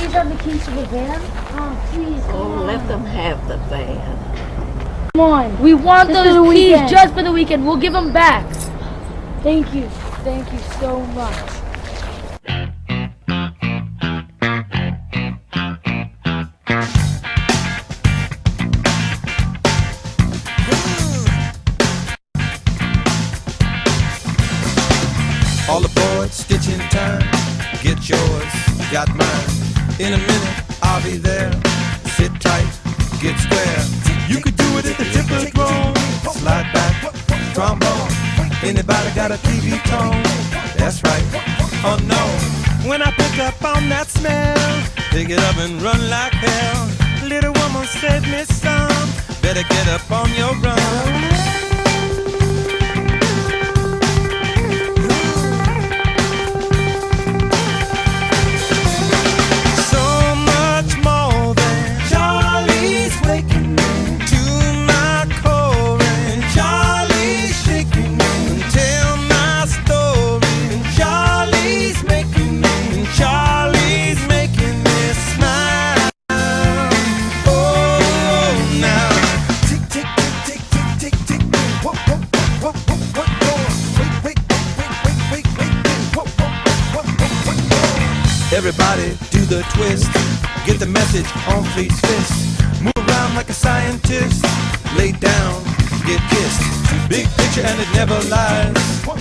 please have the keys to the van? Oh, please. Oh, let them have the van. Come on. We want Just for those the keys weekend. just for the weekend. We'll give them back. Thank you. Thank you so much. All aboard, stitch in time. Get yours, got mine. In a minute, I'll be there. Sit tight, get square. You could do it at the Tippodrome. Slide back, trombone. Anybody got a TV tone? That's right. Oh no. When I pick up on that smell, pick it up and run like hell. Little woman save me some. Better get up on your run. Everybody do the twist. Get the message on Fleet's fist. Move around like a scientist. Lay down, get kissed. Big picture and it never lies.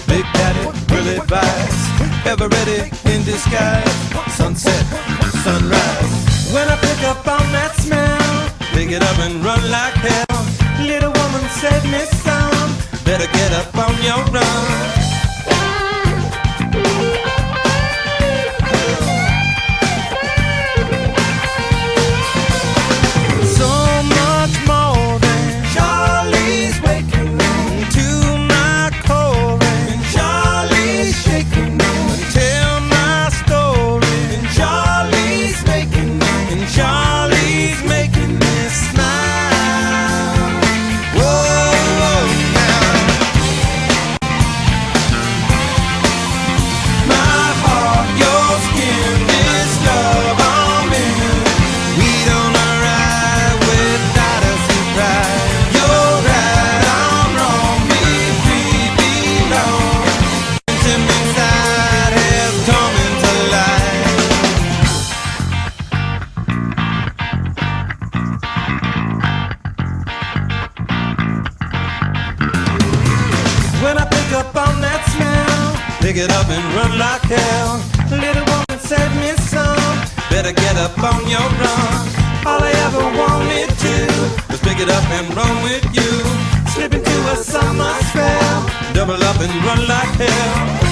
Big Daddy will advise. Ever ready in disguise. Sunset, sunrise. When I pick up on that smell, pick it up and run like hell. Little woman save me some. Better get up on your run. When I pick up on that smell, pick it up and run like hell. Little woman save me some. Better get up on your run. All I ever wanted to was pick it up and run with you. Slip into a summer spell, double up and run like hell.